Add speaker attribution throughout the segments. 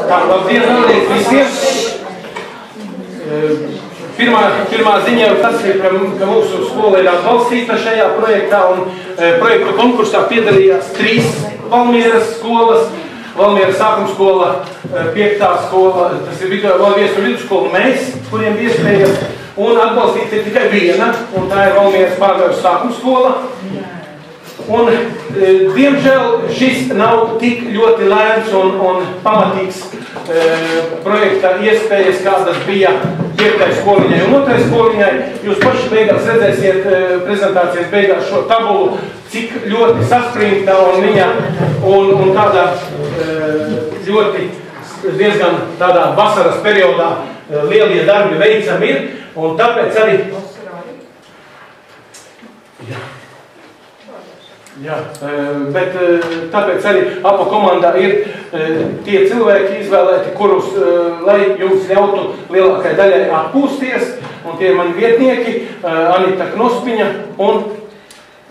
Speaker 1: Tā, labdien vēlreiz visiem. Pirmā ziņa jau tas ir, ka mūsu skola ir atbalstīta šajā projektā, un projektu konkursā piedalījās 3 Valmieras skolas. Valmieras sākuma skola, 5. skola, tas ir Valmieras un vidusskola mēs, kuriem bija iespējas, un atbalstīta ir tikai viena, un tā ir Valmieras Pārvērs sākuma skola. Un, diemžēl, šis nav tik ļoti lēns un pamatīgs projekta iespējas, kādas bija 5. skoliņai un 2. skoliņai. Jūs paši beigās redzēsiet prezentācijas beigās šo tabulu, cik ļoti saspringta un viņa un tādā ļoti diezgan tādā vasaras periodā lielie darbi veicami ir, un tāpēc arī Jā, bet tāpēc arī APA komandā ir tie cilvēki izvēlēti, kurus, lai jums ļautu lielākai daļai atpūsties, un tie ir mani vietnieki, Anita Knospiņa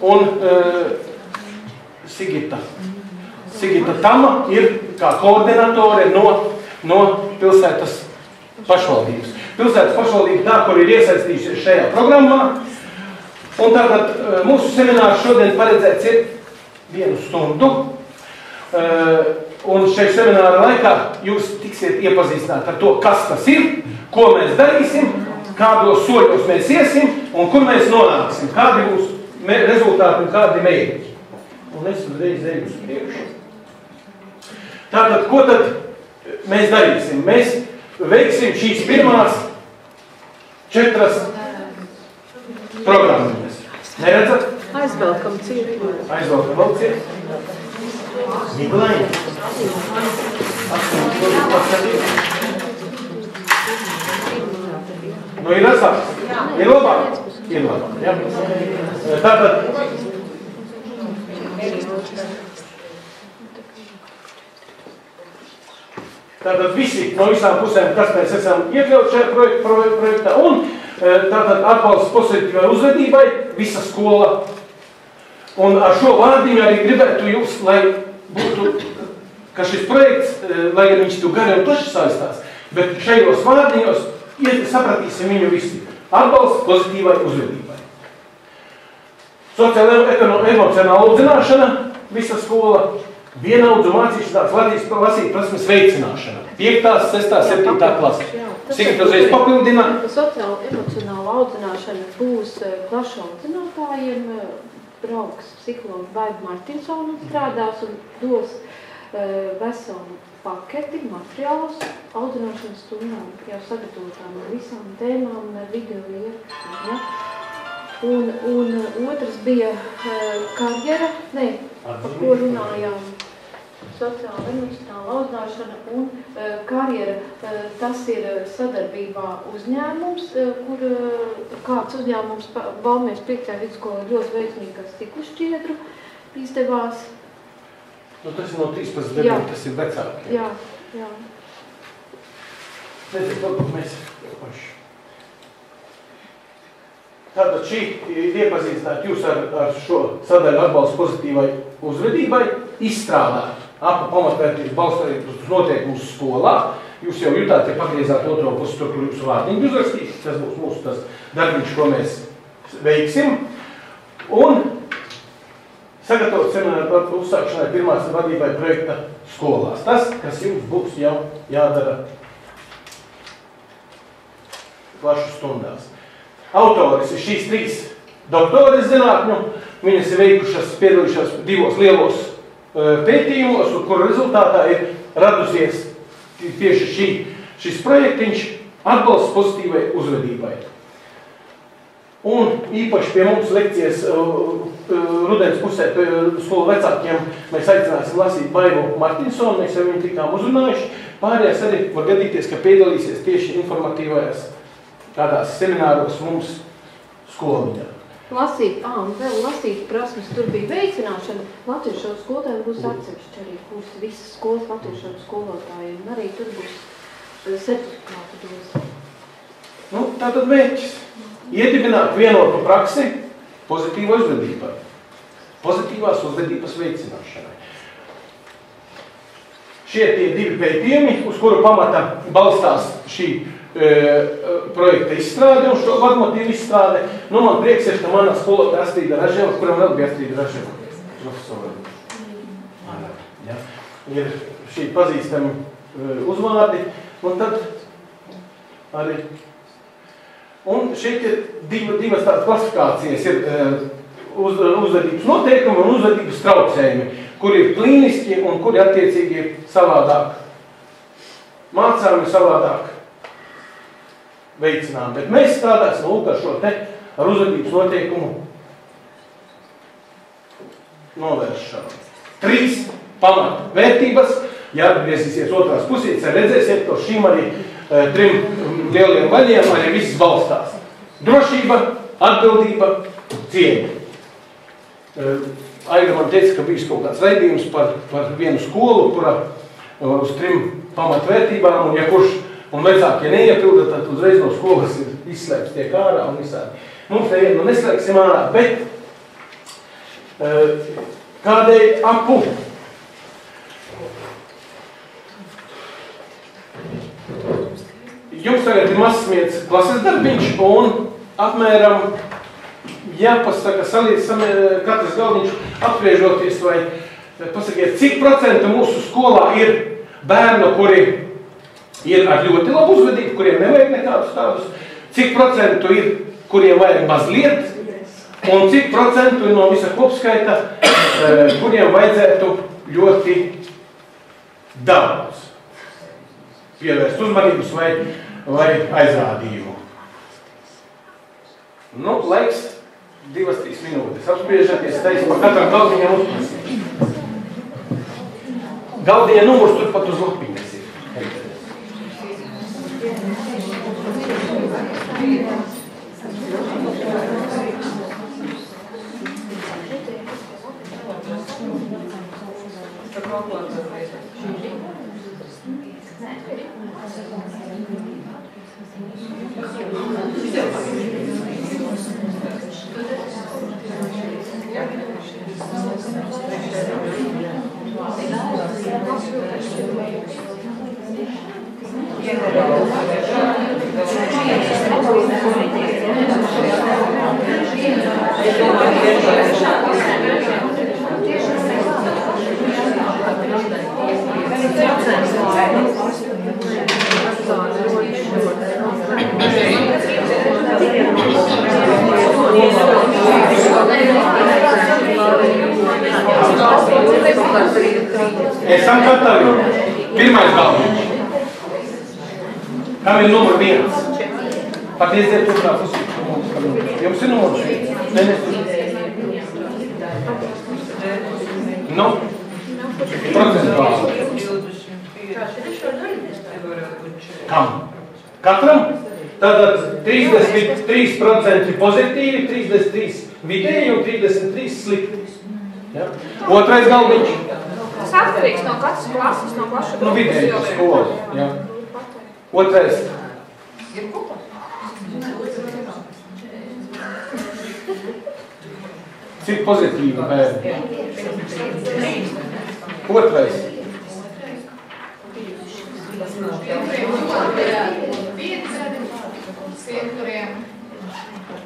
Speaker 1: un Sigita. Sigita Tama ir kā koordinatore no pilsētas pašvaldības. Pilsētas pašvaldība tā, kur ir iesaistījušies šajā programmā. Un tātad mūsu seminārs šodien paredzēts ir 1 stundu. Un šeit semināra laikā jūs tiksiet iepazīstināti ar to, kas tas ir, ko mēs darīsim, kādos soļos mēs iesim un kur mēs nonāksim, kādi būs rezultāti un kādi mērķi. Un es uzreiz eju uz priekšu. Tātad, ko tad mēs darīsim? Mēs veiksim šīs pirmās 4 programmas. Neredzat?
Speaker 2: Aizvelkam ciet.
Speaker 1: Aizvelkam vēl ciet. Miglaini. Nu, ir asāks? Ir labāk? Ir labāk, jā. Tātad visi no visām pusēm, kas mēs esam iekļaut šajā projektā, un tātad atbalsts pozitīvai uzvedībai, visa skola. Un ar šo vārdiņu arī gribētu jūs, lai būtu, ka šis projekts, lai viņš tu gari un plaši saistās, bet šajos vārdiņos sapratīsim viņu visi. Atbalsts pozitīvai uzvedībai. Sociāla-emocionāla audzināšana, visa skola. Vienaudzu mācīšanās lasīt prasmes veicināšana. 5., 6., 7. klase. Sigita uzreiz papildina.
Speaker 2: Sociāla-emocionāla audzināšana būs klašu audzinātājiem. Draugs psihologs Baiba Martinsona strādās un dos veselu paketi, materiālus audzināšanas stundām, jau sagatavotām ar visām tēmām, ar video ierakstiem. Ja? Un otrs bija karjera, par ko runājām. Sociāla emocionāla audzināšana un karjera. Tas ir sadarbībā uzņēmums, kur kāds uzņēmums Valmieras 5. vidusskolā ļoti veiksmīgi, kas Stiklu šķiedru izdevās.
Speaker 1: Nu, tas ir no 13 gadiem, tas ir vecāki.
Speaker 2: Jā, jā.
Speaker 1: Nezinu, varbūt mēs paši. Tātad šī ir iepazīstināt jūs ar šo sadaļu atbalstu pozitīvai uzvedībai, izstrādāt APA pamatvērtības balstoties uz noteikumus skolā. Jūs jau jutāt, ja pagriezāt otro pusi, tur, kur jūs vārdiņu uzrakstīt. Tas būs mūsu tas darbiņš, ko mēs veiksim. Un sagatavot semināru par uzsākšanai pirmās vadībai projekta skolās. Tas, kas jums būs jau jādara plašu stundās. Autoris ir šīs 3 doktoras zinātņu. Viņas ir veikušas, piedalījušās 2 lielos pētījumos, kuru rezultātā ir radusies tieši šis projektiņš atbalsts pozitīvai uzvedībai. Un īpaši pie mums lekcijas rudens pusē skolu vecākiem mēs aicināsim lasīt Baibu Martinsonu, mēs jau viņu tikām uzrunājuši. Pārējās arī var gadīties, ka piedalīsies tieši informatīvajās kādās semināros mums skoliņā.
Speaker 2: Lasīt, un vēl lasīt prasmes, tur bija veicināšana. Latviešu skolotājiem būs atsevišķi arī kurs visas skolas latviešu skolotājiem. Arī tur būs certifikāti dos.
Speaker 1: Nu, tātad mērķis. Iedibināt vienotu praksi pozitīvai uzvedībai. Pozitīvās uzvedības veicināšanai. šie tie divi pētījumi, uz kuru pamata balstās šī projekta izstrāde un šo vadmotīvu izstrāde. Nu, man prieks ir, ka mana skolotāja Astrīda Raževa, kuram vēl bija Astrīda Raževa. Profesora. Ja. Ir šī pazīstami uzvārdi. Un tad arī. Un šeit ir divas tādas klasifikācijas. Ir uzvedības noteikumi un uzvedības traucējumi, kuri ir klīniski un kuri attiecīgi ir savādāk mācāmi, savādāk veicinām. Bet mēs strādāsim lūk ar šo te ar uzvedības noteikumu novēršanu. 3 pamata vērtības, ja atgriezīsies otrās pusītes, redzēsiet, ka šīm arī 3 lieliem vaļiem arī viss balstās. Drošība, atbildība, cieņa. Aiga man teica, ka bijis kaut kāds raidījums par vienu skolu, kura uz 3 pamatvērtībām, un ja kurš un vecākie neiepilda, tad uzreiz no skolas ir izslēgts tiek ārā un visādi. Mums nevienu neslēgsim ārā, bet kādēļ apu? Jums tagad ir mazsmiedz klases darbiņš un apmēram jāpasaka, katrs galdiņš apspriežoties vai pasakiet, cik procentu mūsu skolā ir bērnu, kuri ir ar ļoti labu uzvedību, kuriem nevajag nekādus tādus, cik procentu ir, kuriem vajag mazliet, un cik procentu ir no visa kopskaita, kuriem vajadzētu ļoti daudz pievērst uzmanības vai aizrādījumu. Nu, laiks 2-3 minūtes. Apspriežaties, teiks, pa katram galdiņam uzprasīt. Galdiņa numurs turpat uz lapiņas ir. Esam gatavi. Pirmais galdiņš. Kam ir numur 1? Patieziet otrā pusī. Jums ir numurs 1? Nu? Procentuāli. Kam? Katram? Tātad 33% pozitīvi, 33 vidēji un 33 slikti. Ja? Otrais galdiņš.
Speaker 3: Tas atkarīgs no katras klases, no paša grupas.
Speaker 1: Nu, vidēji skola. Ja. Otrais. Cik pozitīvi bērni? Otrais.
Speaker 3: Kuriem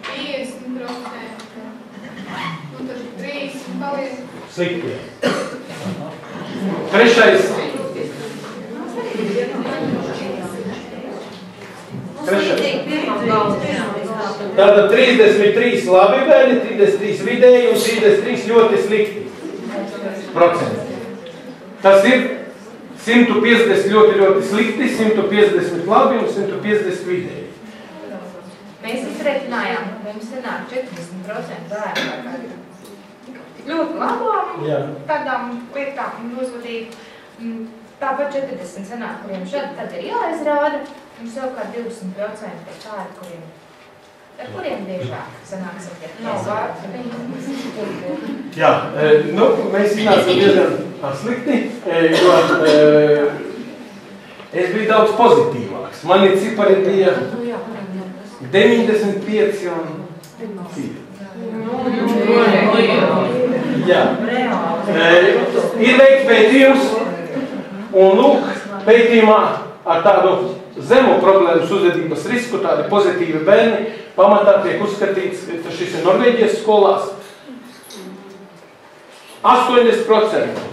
Speaker 3: 50%, un tad 3 paliek.
Speaker 1: Sliktie. Trešais. Tātad 33 labi bērni, 33 vidēji un 33 ļoti slikti procenti. Tas ir 150 ļoti slikti, 150 labi un 150 vidēji.
Speaker 4: Mēs izreikinājām, ka mums sanāk 40% bērnu ļoti labām, tādām lietām un uzvadību. Tāpat 40 sanāk, kuriem šad tad ir jāizrāda, un savukārt 20% ir tādi, ar kuriem biežāk sanāk sakiet. Nav vārds.
Speaker 1: Jā, nu, mēs iznācam diezgan slikti, jo es biju daudz pozitīvāks. Mani cipari bija 95 un 4. Jā. Ir veikts pētījums, Un lūk, pētījumā ar tādu zemu problēmas uzvedības risku, tādi pozitīvi bērni, pamatā tiek uzskatīts, ka šis ir Norvēģijas skolās. 80%.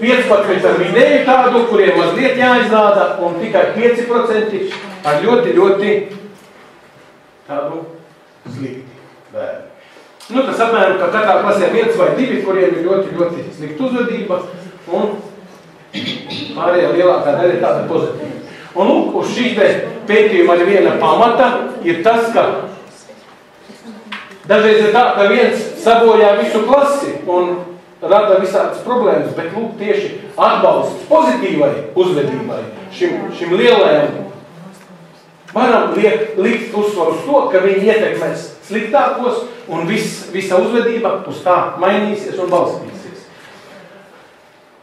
Speaker 1: 15 ar vidēju tādu, kuriem mazliet jāizrāda, un tikai 5% ar ļoti, ļoti tādu slikti bērni. Nu, tas apmēram, ka katrā klasē 1 vai 2, kuriem ir ļoti, ļoti slikta uzvedība, un pārējā lielākā daļa ir tāda pozitīva. Un lūk, uz šī pētījuma arī viena pamata ir tas, ka dažreiz ir tā, ka viens sabojā visu klasi un rada visādas problēmas, bet lūk, tieši atbalsts pozitīvai uzvedībai, šim lielajam, varam likt uzsvaru uz to, ka viņi ietekmēs sliktākos un visa uzvedība uz tā mainīsies un balstīsies.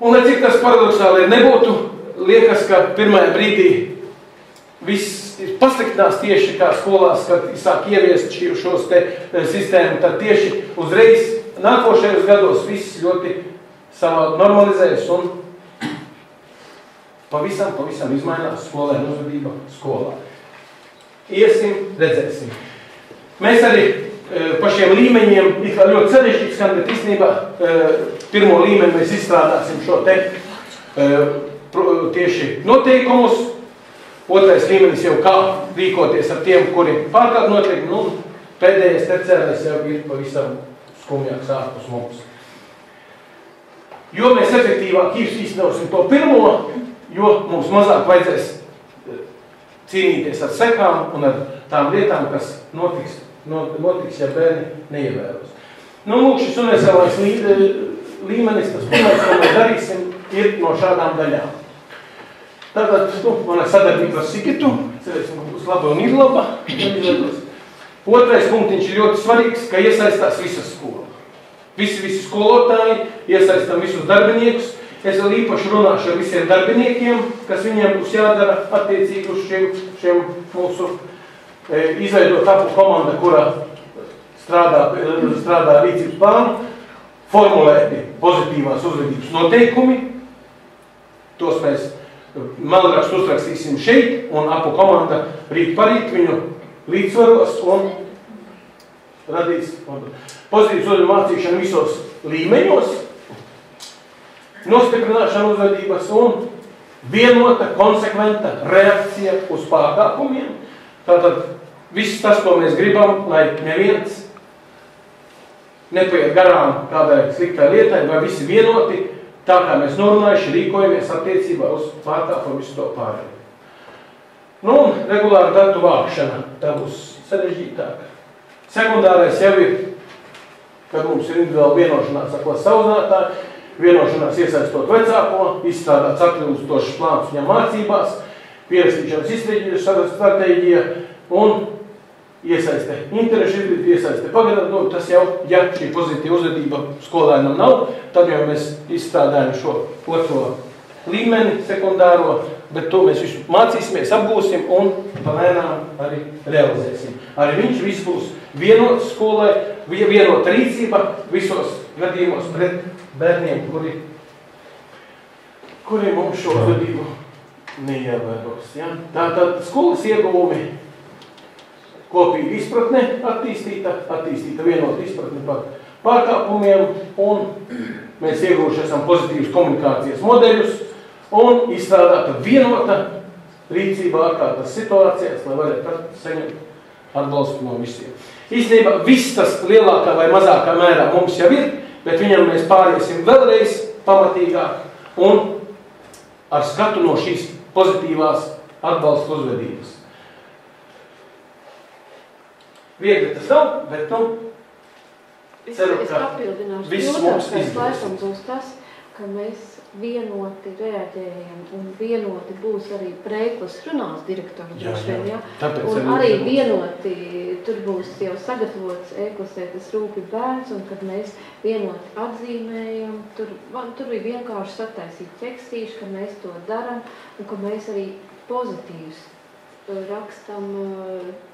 Speaker 1: Un, lai cik tas paradoxāli nebūtu, liekas, ka pirmajā brīdī viss pasliktinās tieši kā skolās, kad sāk ieviest šos te sistēmu, tad tieši uzreiz nākošajos gados viss ļoti savā normalizējas un pavisam izmainās skolēnu uzvedība skolā. Iesim, redzēsim. Mēs arī pa šiem līmeņiem, ļoti sarežģīts, bet īstenībā pirmo līmeni mēs izstrādāsim šo te tieši noteikumus. Otrais līmenis jau kā rīkoties ar tiem, kuri pārkāp noteikumu, un pēdējais tercērais jau ir pavisam skumjāks ārpus mums. Jo mēs efektīvāk īstenosim to pirmo, jo mums mazāk vajadzēs cīnīties ar sekām un ar tām lietām, kas notiks, ja bērni neievēros. Nu, lūk, šis universālais līmenis, tas pirmais, ko mēs darīsim, ir no šādām daļām. Tātad, mana sadarbība ar Sigitu, cerēsim, ka būs laba un ir laba. Otrais punktiņš ir ļoti svarīgs, ka iesaistās visas skola. Visi skolotāji, iesaistam visus darbiniekus. Es vēl īpaši runāšu ar visiem darbiniekiem, kas viņiem būs jādara attiecīgi uz šiem mūsu izveidot tapu komanda, kurā strādā rīcības plānu, formulēti pozitīvās uzvedības noteikumi. Tos mēs melnrakstu uzrakstīsim šeit, un apu komanda rīt parīt viņu līdzsvaros un radīs pozitīvas uzvedības mācīšanu visos līmeņos, nostiprināšana uzvedības un vienota, konsekventa reakcija uz pārkāpumiem. Tātad viss tas, ko mēs gribam, lai neviens nepaiet garām kādai sliktai lietai, vai visi vienoti, tā kā mēs norunājuši, rīkojamies attiecībā uz pārkāpumu visu to pārējo. Nu, un regulāra datu vākšana, tā būs sarežģītāka. Sekundārais jau ir, kad mums ir individuāli vienošanās ar klases audzinātāju, vienošanās iesaistot vecāko, izstrādāts atbilstošs plāns viņam mācībās, pierakstīšanas izstrādāšanas stratēģija un iesaiste interešu, iesaiste pagadām. Tas jau, ja šī pozitīva uzvedība skolēnam nav, tad jau mēs izstrādājam šo otro līmeni sekundāro, bet to mēs visu mācīsimies, apgūsim un palēnām arī realizēsim. Arī viņš viss būs vienots skolai, vienota rīcība visos gadījumos pret bērniem, kuri mums šo uzvedību neievēros. Ja? Tātad skolas ieguvumi, kopīga izpratne attīstīta vienota izpratne par pārkāpumiem, un mēs ieguvuši esam pozitīvas komunikācijas modeļus un izstrādāta vienota rīcība ārkārtas situācijās, lai varētu saņemt atbalstu no visiem. Īstenībā viss tas lielākā vai mazākā mērā mums jau ir, bet viņam mēs pāriesim vēlreiz pamatīgāk un ar skatu no šīs pozitīvās atbalsta uzvedības. Viegli tas nav, bet ceru, ka viss mums izdosies.
Speaker 2: Tas, ka mēs vienoti reaģējam un vienoti būs arī prēklas runās direktori.
Speaker 1: Jā.
Speaker 2: Un arī vienoti tur būs jau sagatavots e-klasē tas rūpi bērns, un kad mēs vienoti atzīmējam, tur bija vienkārši sataisīt tekstīši, ka mēs to daram un ka mēs arī pozitīvs rakstam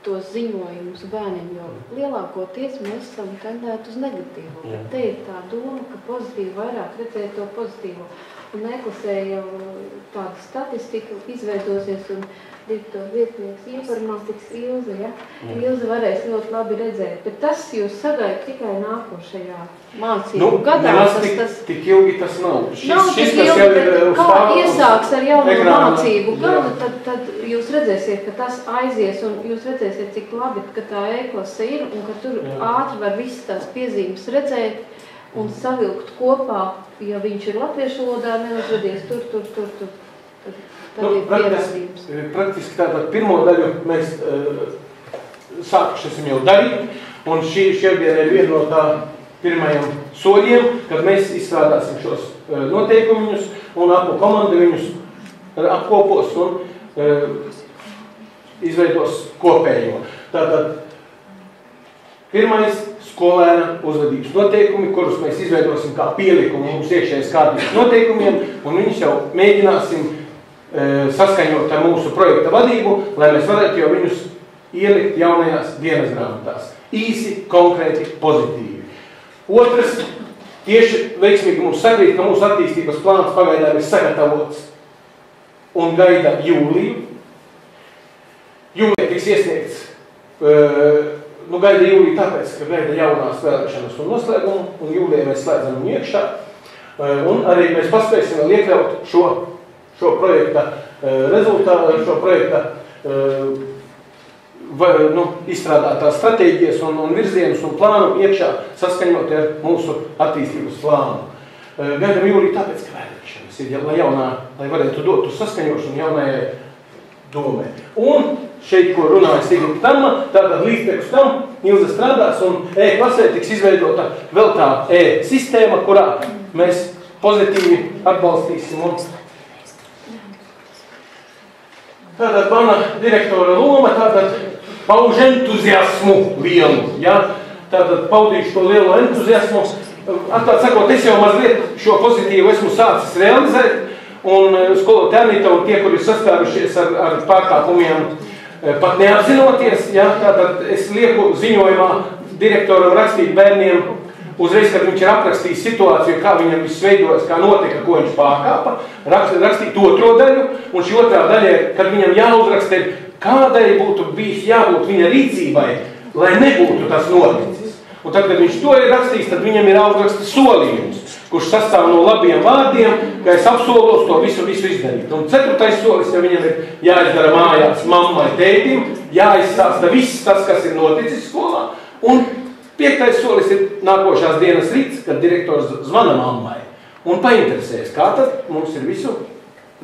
Speaker 2: tos ziņojumus bērniem, jo lielākoties mēs esam tendēti uz negatīvo. Te ir tā doma, ka pozitīvi vairāk redzēt to pozitīvo. un e-klasē jau tāda statistika izveidosies, un direktora vietnieks informātikas Ilze, ja? Ilze varēs ļoti labi redzēt, bet tas jūs sagaidat tikai nākošajā mācību gadā.
Speaker 1: Tik ilgi tas nav.
Speaker 2: Nav tik ilgi, bet kā iesāks ar jauno mācību gadu, tad jūs redzēsiet, ka tas aizies, un jūs redzēsiet, cik labi, ka tā e-klase ir, un ka tur ātri var visas tās piezīmes redzēt, un savilkt kopā, ja viņš ir latviešu valodā neuzvedies tur.
Speaker 1: Praktiski tātad pirmo daļu mēs sākuši jau darīt, un šī diena ir viena no tā pirmajiem soļiem, kad mēs izstrādāsim šos noteikumus, un apu komanda viņus apkopos un izveidos kopējo. Tātad pirmais skolēna uzvedības noteikumi, kurus mēs izveidosim kā pielikumu mums iekšējas kārtības noteikumiem, un viņus jau mēģināsim saskaņot ar mūsu projekta vadību, lai mēs varētu jau viņus ielikt jaunajās dienas grāmatās. Īsi, konkrēti, pozitīvi. Otrs, tieši veiksmīgi mums sakrīt, ka mūsu attīstības plāns pagaidām ir sagatavots un gaida jūliju. Jūlijā tiks iesniegts, gaida jūliju tāpēc, ka gaida jaunās vēlēšanas un noslēgumu, un jūlijā mēs slēdzam viņu iekšā. Un arī mēs paspēsim vēl iekļaut šo projekta rezultātu, šo projekta izstrādātās stratēģijas un virzienus un plānu iekšā saskaņot ar mūsu attīstības plānu. Gaidam jūliju tāpēc, ka vēlēšanas ir, lai varētu dot uz saskaņošanu jaunajai domē. Un šeit, ko runāja Sigita Tamma, tātad līdztekus tam Ilze strādās un e-klasē tiks izveidota vēl tā e-sistēma, kurā mēs pozitīvi atbalstīsim un tātad mana direktora loma pauž entuziasmu lielu, ja? Tātad paudīšu to lielu entuziasmu. Atklāt sakot, es jau mazliet šo pozitīvu esmu sācis realizēt, un skolotāji Anita un tie, kuri saskārušies ar pārkāpumiem, pat neapzinoties, ja? Tātad es lieku ziņojumā direktoram rakstīt bērniem, uzreiz, kad viņš ir aprakstījis situāciju, kā viņam viss veidojas, kā notika, ko viņš pārkāpa, rakstīt otro daļu, un šī otrā daļa ir, kad viņam jāuzraksta, kādai būtu bijis jābūt viņa rīcībai, lai nebūtu tas noticis. Un tad, kad viņš to ir rakstījis, tad viņam ir jāuzraksta solījums, kurš sastāv no labiem vārdiem, ka es apsolos to visu izdarīt. Un 4. solis, ja viņam ir jāizdara mājās mammai, tētim, jāizstāsta viss tas, kas ir noticis skolā, un 5. solis ir nākošās dienas rīts, kad direktors zvana mammai un painteresēs, kā tad mums ir visu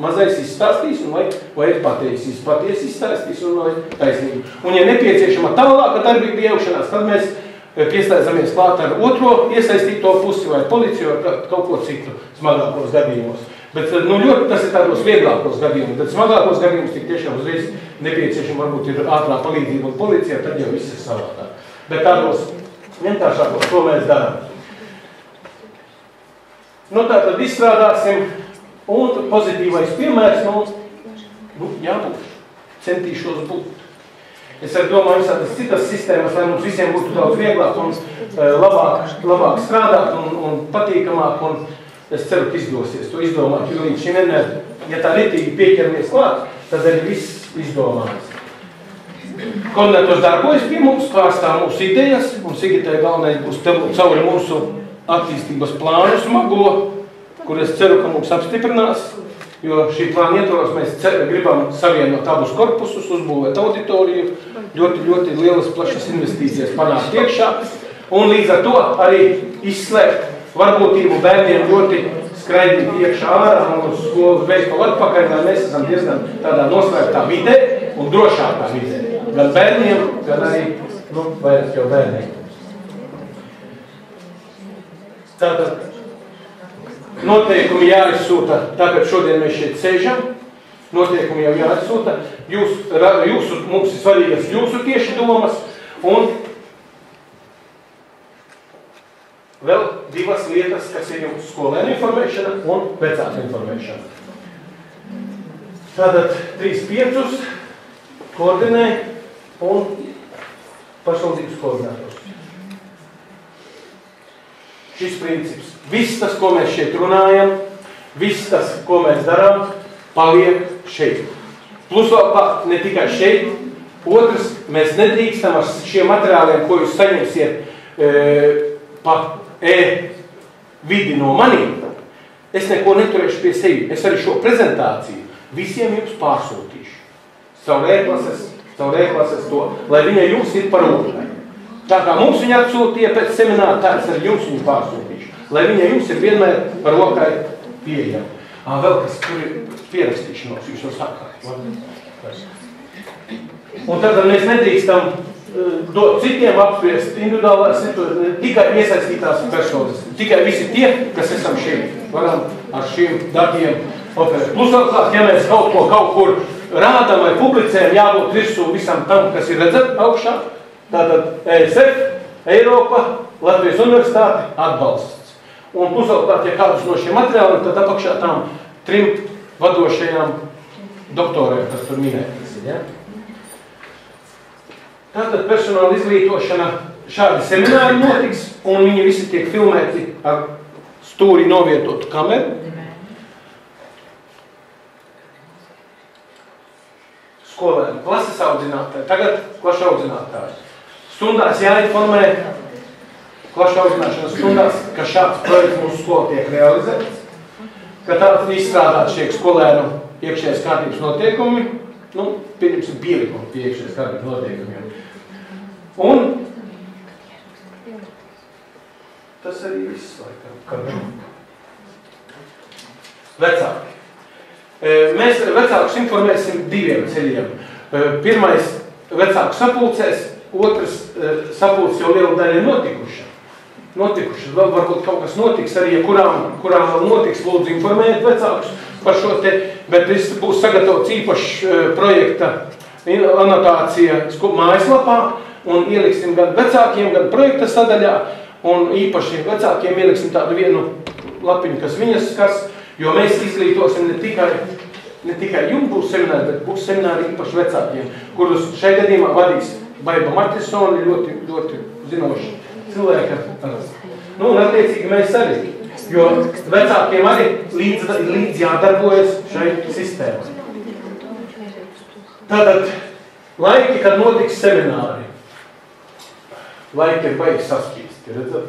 Speaker 1: mazais izstāstījis un vai ir patiesi izstāstījis un vai taisnība. Un, ja nepieciešama tālāka darbība iejaukšanās, tad mēs pieslēdzamies klāt ar otro iesaistīto pusi vai policiju vai kaut ko citu smagākos gadījumos. Bet ļoti tas ir tādos vieglākos gadījumos, bet smagākos gadījumus tik tiešām uzreiz nepieciešama varbūt ir ātrā palīdzība un policija, tad jau viss ir savādāk. Bet tādos vienkāršākos, ko mēs darām. Tātad izstrādāsim, un pozitīvais piemērs jābūt. Centīšos būt. Es arī domāju, visādas citas sistēmas, lai mums visiem būtu daudz vieglāk un labāk strādāt un patīkamāk, un es ceru, ka izdosies to izdomāt, jo līdz šim vienmēr, ja tā ritīgi pieķeramies klāt, tad arī viss izdomājas. Koordinators darbojas pie mums, pārstāv mūsu idejas, un Sigitai galvenais būs cauri mūsu attīstības plānu smago, kur es ceru, ka mums apstiprinās, jo šī plāna ietvaros mēs gribam savienot abus korpusus, uzbūvēt auditoriju, ļoti lielas plašas investīcijas panākt iekšā, un līdz ar to arī izslēgt varbūtību bērniem ļoti skraidīt iekšā ārā un uz skolu veikt vēl atpakaļ, lai mēs esam diezgan tādā noslēgtā vidē un drošākā vidē. Gan bērniem, gan arī, vairāk jau bērniem. Tātad noteikumi jāizsūta, tāpēc šodien mēs šeit sēžam, noteikumi jau jāizsūta, mums ir svarīgas jūsu tieši domas, un vēl 2 lietas, kas ir jums skolēnu informēšana un vecāku informēšana. Tātad 3-5 koordinē un pašvaldības koordinators. Šis princips. Viss tas, ko mēs šeit runājam, Viss tas, ko mēs darām, paliek šeit. Plus vēl ne tikai šeit. Otrs, mēs nedrīkstam ar šiem materiāliem, ko jūs saņemsiet pa e-vidi no maniem. Es neko neturēšu pie sevi. Es arī šo prezentāciju visiem jums pārsūtīšu. Caur e-klases to, lai viņa jums ir par rokai. Tā kā mums viņa atsūtīja pēc semināra, tā es arī jums viņu pārsūtīšu. Lai viņa jums ir vienmēr par rokai pieejama. Vēl kas tur ir pierakstīšanos, jūs jau sakāt. Un tad mēs nedrīkstam dot citiem apspriest individuālās situācijas, tikai iesaistītās personas, tikai visi tie, kas esam šeit, varam ar šiem datiem operēt. Plus atklāt, ja mēs kaut kur rādam vai publicējam, jābūt virsū visam tam, kas ir redzēt augšā, tātad ESF, Eiropa, Latvijas Universitāte, atbalsts. Un plus atklāt, ja kādus no šiem materiāliem, tad apakšā tām 3 vadošajām doktoriem, kas tur minētas. Ja? Tātad personāla izglītošana, šādi semināri notiks, un viņi visi tiek filmēti ar stūri novietotu kameru. Skolēni, klases audzinātāji, tagad klašu audzinātāji. Stundās jāinformē klašu audzināšanas stundās, ka šāds projekts mūsu skola tiek realizēts, ka tāds izstrādāt šie skolēnu iekšējās kārtības notiekumi, pieņemsim pielikumu pie iekšējās kārtības notiekumiem. Un tas arī viss laikam. Vecāki. Mēs vecākus informēsim 2 ceļiem. Pirmais vecāku sapulcēs, otrs sapulces jau liela daļa notikušas. Vēl varbūt kaut kas notiks arī, ja kurām vēl notiks, lūdzu informēt vecākus par šo te, bet viss būs sagatavots īpašs projekta anotācija mājaslapā, un ieliksim gan vecākiem, gan projekta sadaļā, un īpaši vecākiem ieliksim tādu vienu lapiņu, kas viņas skars, jo mēs izglītosim ne tikai jums būs semināri, bet būs semināri īpaši vecākiem, kurus šai gadījumā vadīs Baiba Martisoni, ļoti zinoši cilvēki. Un attiecīgi mēs arī, jo vecākiem arī līdz jādarbojas šai sistēmai. Tātad laiki, kad notiks semināri. Laiki ir baigi saspīsti, redzat?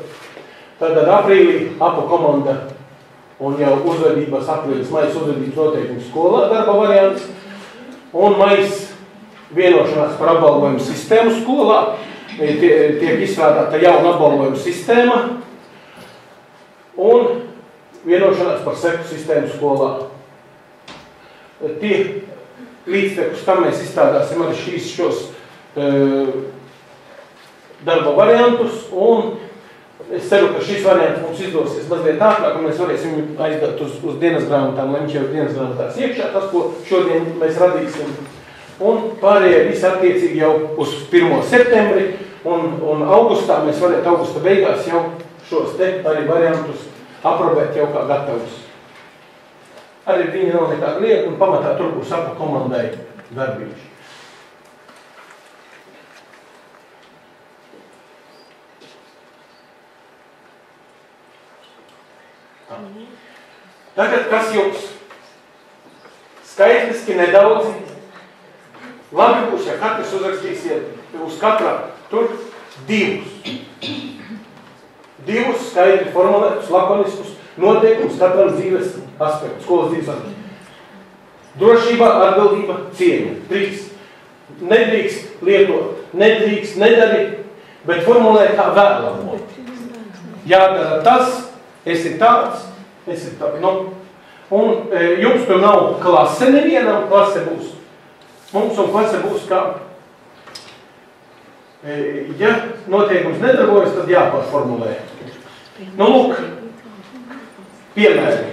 Speaker 1: Tātad aprīlī APA komanda un jau uzvedības aprīlis, maijas uzvedības noteikums skolā darba variants, un maijas vienošanās par apbalvojumu sistēmu skolā, tiek izstrādāta jauna apbalvojumu sistēma, un vienošanās par seku sistēmu skolā. Tie līdztekus, tam mēs izstrādāsim arī šos darba variantus, un es ceru, ka šis variants mums izdosies mazliet ātrāk, un mēs varēsim aizdot uz dienas grāmatām, lai viņš jau dienas grāmatās iekšā, tas, ko šodien mēs radīsim. Un pārējie visi attiecīgi jau uz 1. septembri, un augustā mēs varētu augusta beigās jau šos te arī variantus aprobēt jau kā gatavus. Arī viņi nav nekāda lieta, un pamatā tur būs APA komandai darbiņš. Tagad, kas jums skaitliski nedaudzi, labi būs, ja katrs uzrakstīsiet uz katrā tur 2 skaidri formulētus, lakoniskus noteikumus katram dzīves aspektu, skolas dzīves aspektu. Drošība, atbildība, cieņa. 3. Nedrīkst lietot, nedrīkst nedarīt, bet formulēt kā vēlamo. Jādara tas, esi tāds, esi tāds. Un jums tur nav klase nevienam, klase būs. Mums un klase būs kā, ja noteikums nedarbojas, tad jāpārformulē. Lūk, piemēri.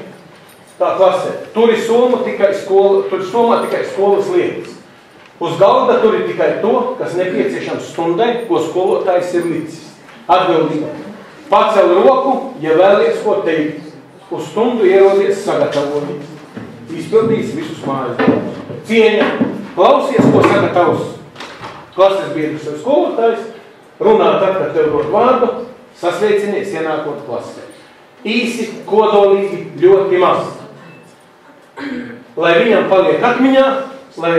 Speaker 1: Tā klase. Tur ir somā tikai skolas lietas. Uz galda tur ir tikai to, kas nepieciešams stundai, ko skolotājs ir licis. Atbildība. Pacel roku, ja vēlies ko teikt. Uz stundu ierodies sagatavoties. Izpildīs visus mājas darbus. Cieņa. Klausies, ko saka tavs klases biedrs un skolotājs. Runā tad, kad tev dod vārdu. Sasveicinies, ienākot klasē. Īsi, kodolīgi, ļoti maz. lai viņam paliek atmiņā, lai,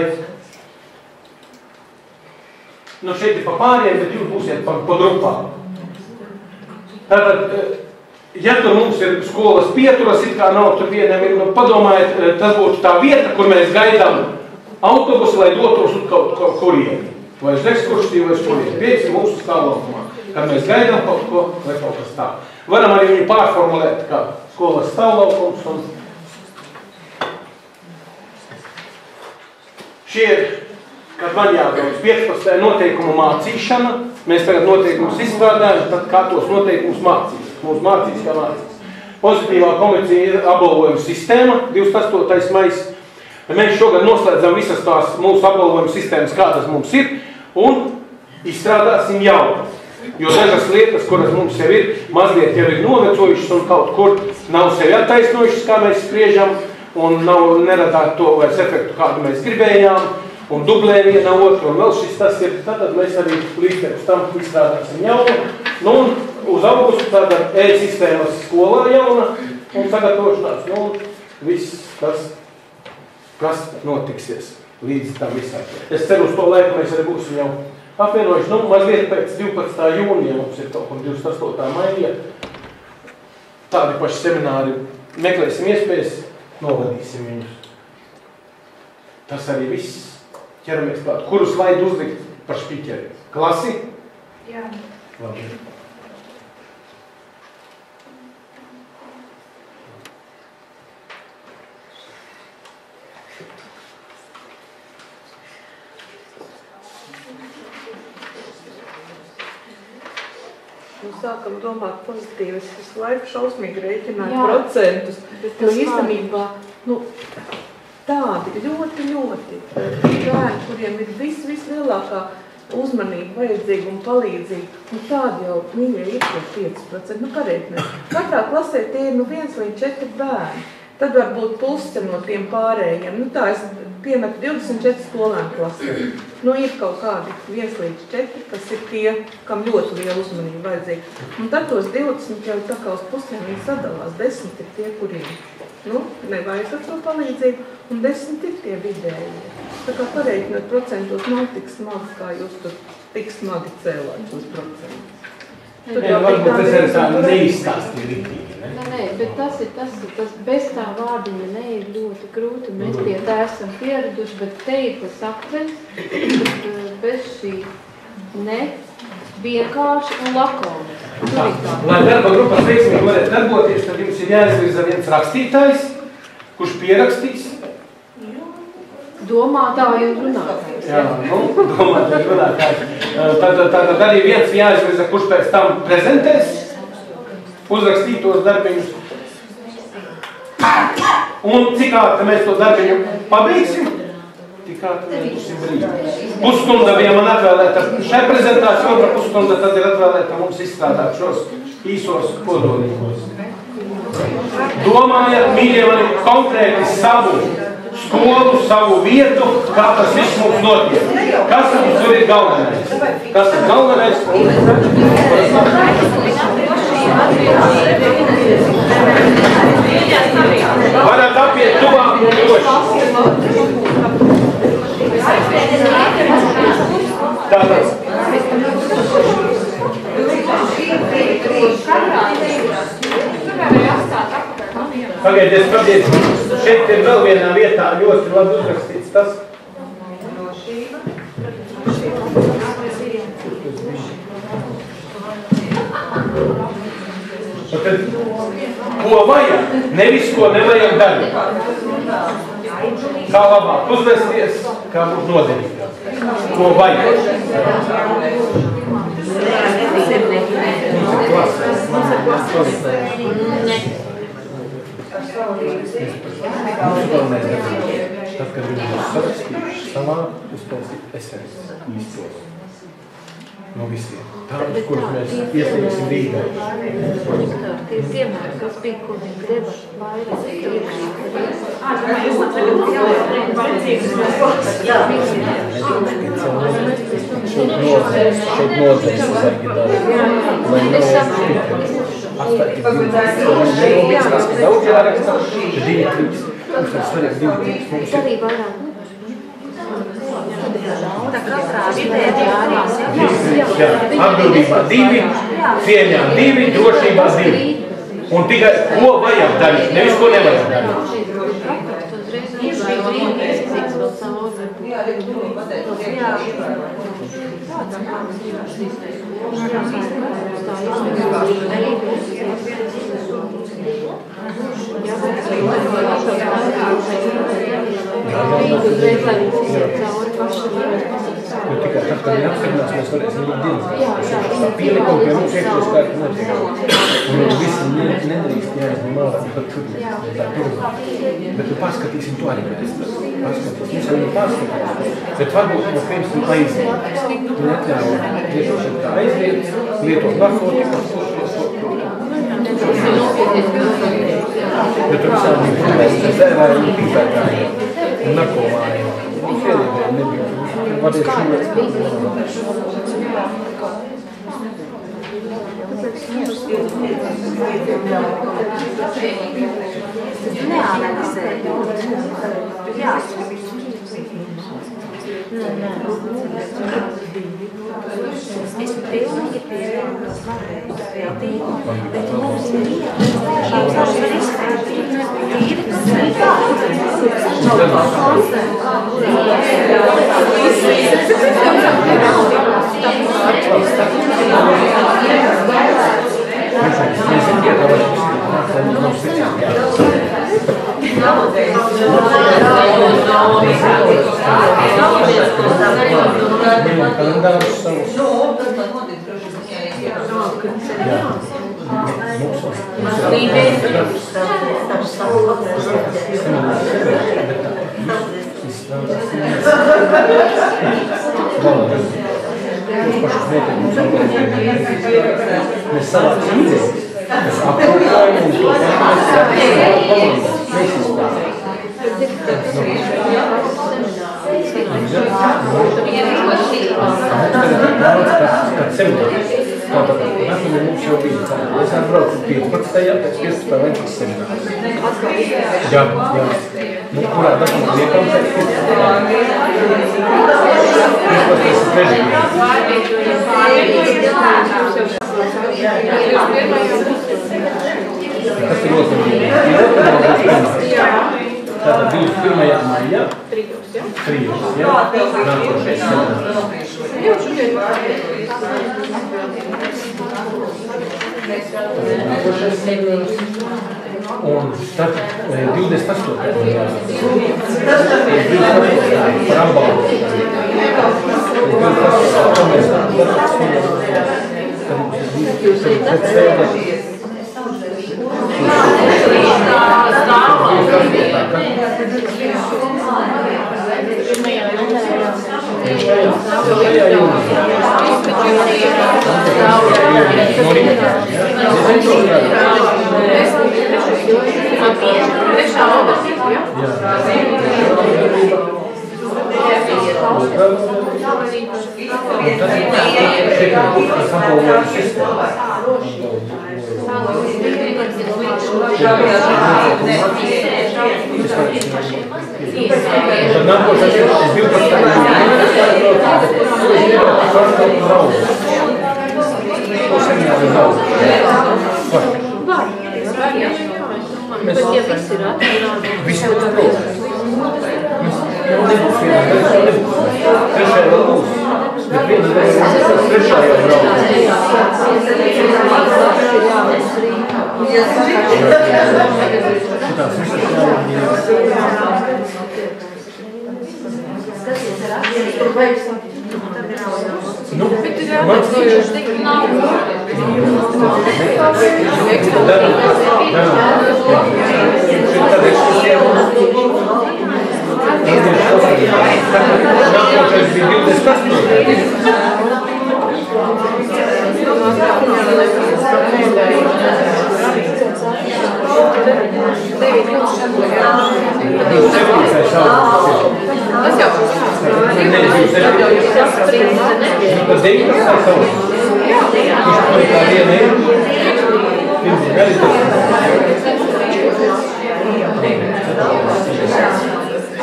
Speaker 1: nu šeit ir pa pāriem, bet jūs būsiet pa grupām. Tātad, ja tur mums ir skolas pieturas, it kā nav tur vienam, nu padomājiet, tas būtu tā vieta, kur mēs gaidām autobusu, lai dotos uz kaut kurieni. Vai uz ekskursiju, vai uz kurieni. Pieci mūsu stāvlaukumā. Kad mēs gaidām kaut ko, vai kaut kas tā. Varam arī viņu pārformulēt kā skolas stāvlaukums. Un šie ir, kad man jābrauc 15. noteikumu mācīšana, mēs tagad noteikumus izstrādājam, tad kā tos noteikumus mācīs. Mūsu mācīs kā mācīs. Pozitīvā komercija ir apbalvojuma sistēma, 28. maijs. Mēs šogad noslēdzam visas tās mūsu apbalvojuma sistēmas, kādas mums ir, un izstrādāsim jaunu. Jo dažas lietas, kuras mums jau ir, mazliet jau ir novecojušas un kaut kur nav sevi attaisnojušas, kā mēs spriežam, un neradāt to vairs efektu, kādu mēs gribējām, un dublē viena otru, un vēl šis tas ir, tad mēs arī līdz tam izstrādāsim jaunu. Nu, un uz augustu tāda e-sistēmas skolā jauna, un sagatavošanās, nu, viss tas, kas notiksies līdz tam visai. Es ceru uz to laiku, mēs arī būsim jau apvienojuši, nu, mazliet pēc 12. jūnija, mums ir kaut kur 28. maija. Tādi paši semināri, meklēsim iespējas, novadīsim viņus. Tas arī viss. Ķeramies klāt. Kuru slaidu uzlikt par špīķeri? Klasi?
Speaker 3: Jā.
Speaker 1: Labi.
Speaker 5: Sākam domāt pozitīvi, es visu laiku šausmīgi rēķināju procentus. Jo īstenībā, nu, tādi ļoti bērni, kuriem ir vislielākā uzmanība vajadzīga un palīdzīga, nu tādi jau mīļie ir 5%, nu karētnē. Katrā klasē tie ir 1 līdz 4 bērni. Tad var būt pusi no tiem pārējiem. Nu tā es piemetu 24 skolēnu klasē. Nu ir kaut kādi 1 līdz 4, kas ir tie, kam ļoti liela uzmanība vajadzīga. Un tad tos 20 jau tā kā uz pusēm viņi sadalās. 10 ir tie, kuriem nevajag ar to palīdzību, un 10 ir tie vidēji. Tā kā pareiķinot procentos nav tik smagi, kā jūs tur tik smagi cēlāt šos procentus.
Speaker 1: Varbūt tas ir tā neizstāstī riktīgi, ne?
Speaker 2: Nē, bet tas bez tā vārdiņa ne ir ļoti grūti. Mēs pie tā esam pieraduši, bet te ir tas akcents, bet bez šī ne vienkārši un lakoniski.
Speaker 1: Lai darba grupas veiksmīgi varētu darboties, tad jums ir jāizvirza viens rakstītājs, kurš pierakstīs.
Speaker 2: Domātāji un runātājs.
Speaker 1: Jā, domātāji un runātājs. Tad arī viens jāizvirza, kurš pēc tam prezentēs uzrakstītos darbiņus. Un cik ātri mēs to darbiņu pabeigsim, tik ātri mēs būsim brīvi. Pusstunda bija man atvēlēta šai prezentācijai, otra pusstunda tad ir atvēlēta mums izstrādāt šos īsos kodolīgos. Domājiet, mīļie mani, konkrēti savu skolu, savu vietu, kā tas viss mums notiek. Kas mums tur ir galvenais? Kas ir galvenais? Varat apiet tuvāk un droši. Tātad. Pagaidies, šeit ir vēl vienā vietā ļoti labi uzrakstīts tas. Tad, ko vajag, nevis ko nevajag darīt. Kā labāk uzvesties, kā būt noderīgāk. Ko vajag. Tad, kad viņi būs sarakstījuši savā, uztaisīt esenes īstos no visiem. Tādus, kurus mēs iesniegsim Rīgai.
Speaker 2: Tie piemēri, kas bija, kur viņi deva vairāk
Speaker 1: Šeit nodzēs Daudz jāraksta, tad viņi
Speaker 2: Es arī vairāk.
Speaker 1: Atbildībā 2, cieņā 2, drošībā 2. Un tikai ko vajag darīt, nevis ko nevajag darīt. Tikai tad, kad neapskatās, mēs varēsim viņu dienas. Pielikumu pie mums iekļūt skaita notiek. Un visi nedrīkst jāizņem ārā, bet tur tā turba. Bet tu paskatīsim to arī mēs. Paskatīsim, mēs arī paskatīsim. Bet varbūt no pirms tu aizliet. Tu neatļauj lietošanu kā aizliet, lietot narkotikas. Bet tu visām viņi zērāja un pīpētāji un narkomāni. Un fielībēji nebija. Vadies šūrēt.
Speaker 6: Es pilnīgi pieņēmu svarīgu veltību, bet mums ir šāds var izskatīt
Speaker 1: Mēs savāksim ideju, mēs apkopājam un to Tātad, mums jau bija tā. Es atbraucu 15. pēc 15. Lenkas seminārs. Jā. Nu, kurā dažām liekam pēc 15. Tas ir otrdienā. Tātad 21. maijā. Trijos, jā? Nākošais seminārs. Un tad 28. par apbalvu.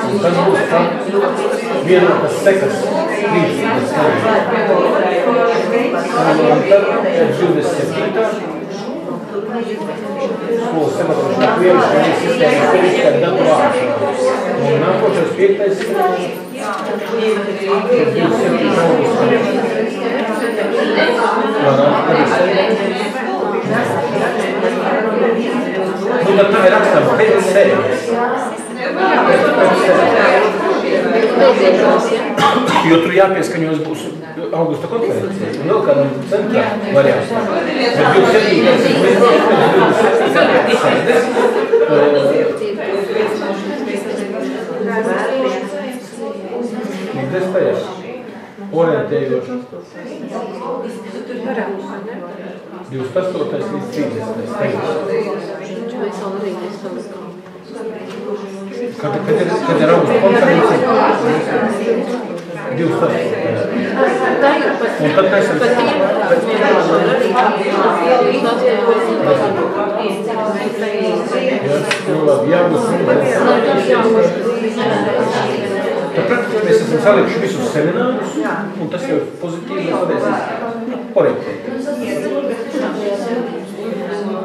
Speaker 1: Un tad būs vienotas sekas rīcības un tad 27. skolas sagatavošanā priekšējais sistēmas izskata datu vākšanu. Un nākošais 5. Nu, tad tā ir rakstama pēc sērijas. Jo tur jāpieskaņos būs augusta konferencija un vēl kādam centrā variācijām. Bet 27. orientējoši 28. līdz 30. Kad ir augusta konferencija, 28. Un tad mēs praktiski mēs esam salikuši visus seminārus, un tas jau pozitīvi mēs varēsim orientēt.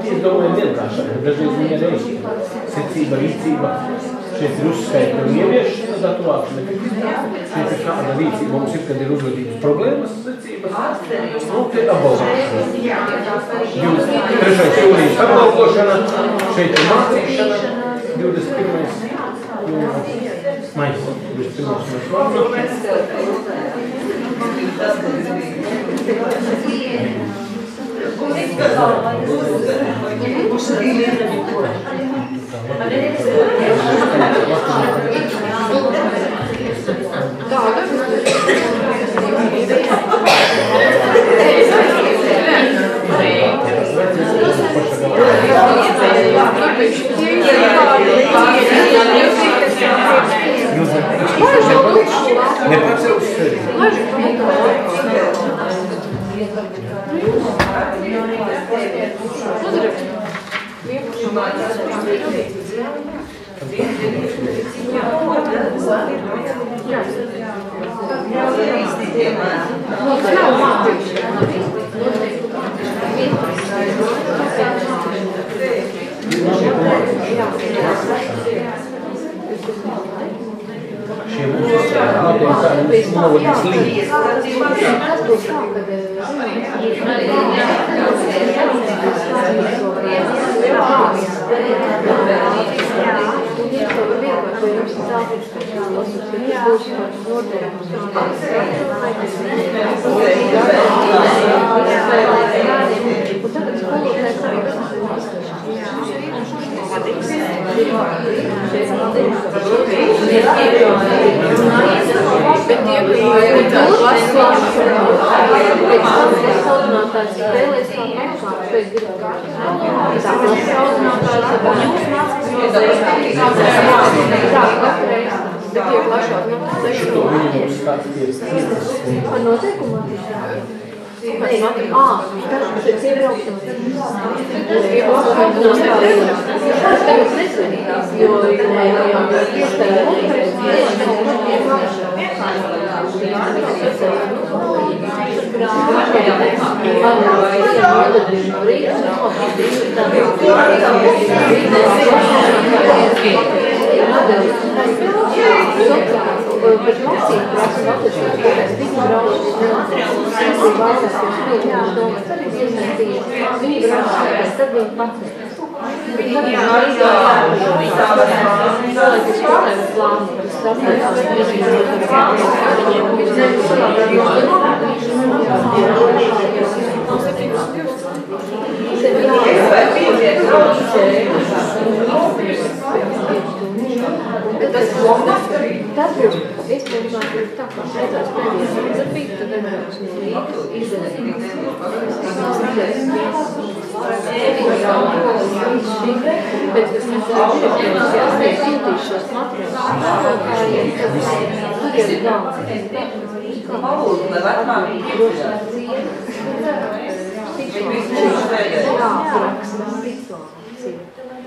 Speaker 1: Es domāju vienkāršāk, dažreiz viņa ir secība, rīcība. Šeit ir uzskaita un ieviešana datu vākšana. Šeit ir kāda rīcība mums ir, kad ir uzvedības problēmas secības. Un te apbalvošana. 3. jūnijas apbalvošana, šeit ir mācīšana, 21. maijs.
Speaker 2: 20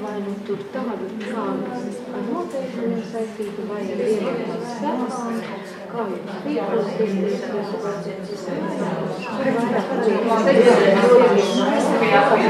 Speaker 2: vai nu tur tādu, kā ar noteikumiem saistītu, vai ar vienotās sēmas, kā jūs tīklos un tur ļoti labi just, jūs tiešām strādā,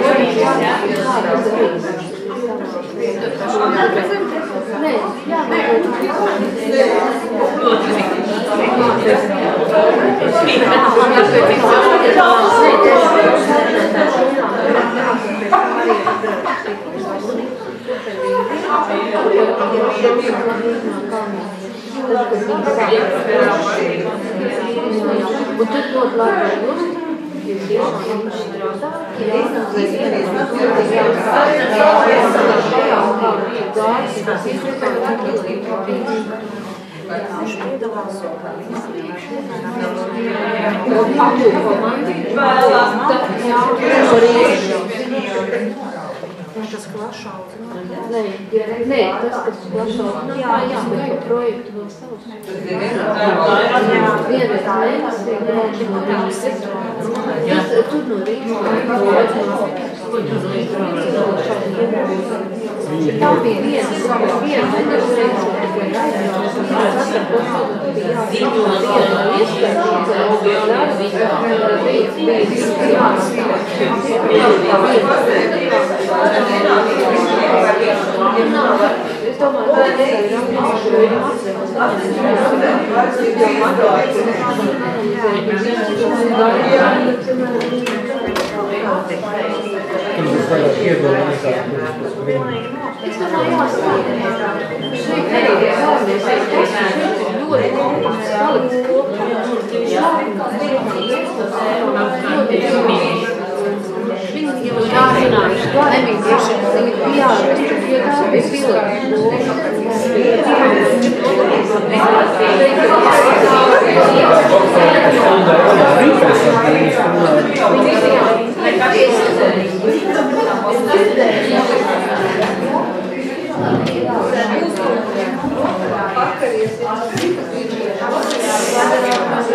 Speaker 6: Viņš piedalās tas klašauts.
Speaker 2: Nē, tas, kas klašauts. Jā, bet pa projektu vēl savus. Vienreiz mēnesī, tur no Rīgas. Tā bija viena nedēļas reize, tikai raidījās, un es domāju, ka es domāju, jāstāv. Šeit arī galvenais ir tas, ka šeit ir ļoti komplekss palikts kopā. Viņi jau jāzinājuši, nemīguši, viņi jārastu, jo tas bija pilots.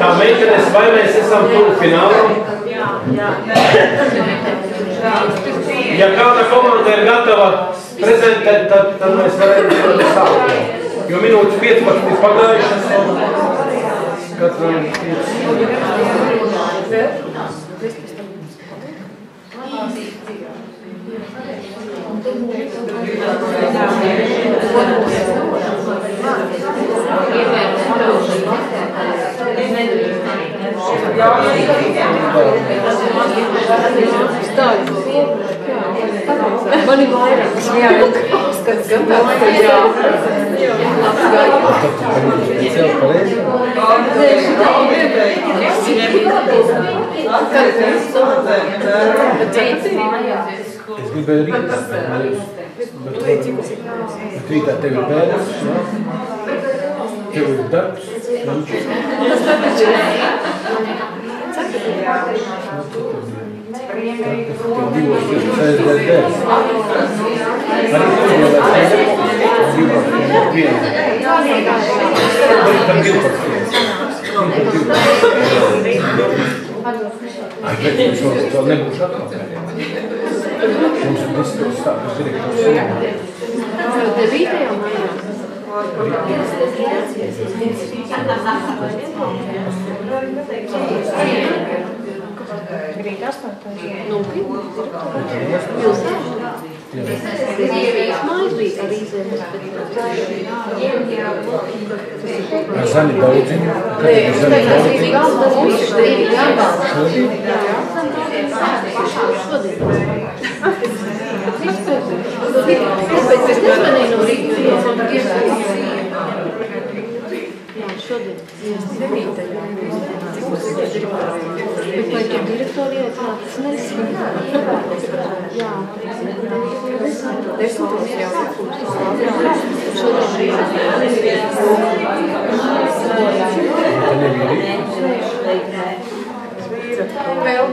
Speaker 1: Tā meitenes, vai mēs esam tuvu finālam? Ja kāda komanda ir gatava prezentēt, tad mēs varam sākt. Jo minūtes 15 ir pagājušas. Katram
Speaker 2: 5. Man ir vairākas jāskatās, kad skatās,
Speaker 1: Es gribēju rītā, bet rītā tev ir bērns, tev ir darbs, vēl nebūšu atpakaļ. Mums ir 10 stāvus direktors.
Speaker 2: 9. maijā.
Speaker 6: Rīt 8.
Speaker 2: Krievijas mājas bija arī zemes, bet
Speaker 1: Zani daudziņu.
Speaker 2: Šodien. Bet vai tu direktori iecināt? Es nezinu. Jā. 10. jau. Šodien. Vēl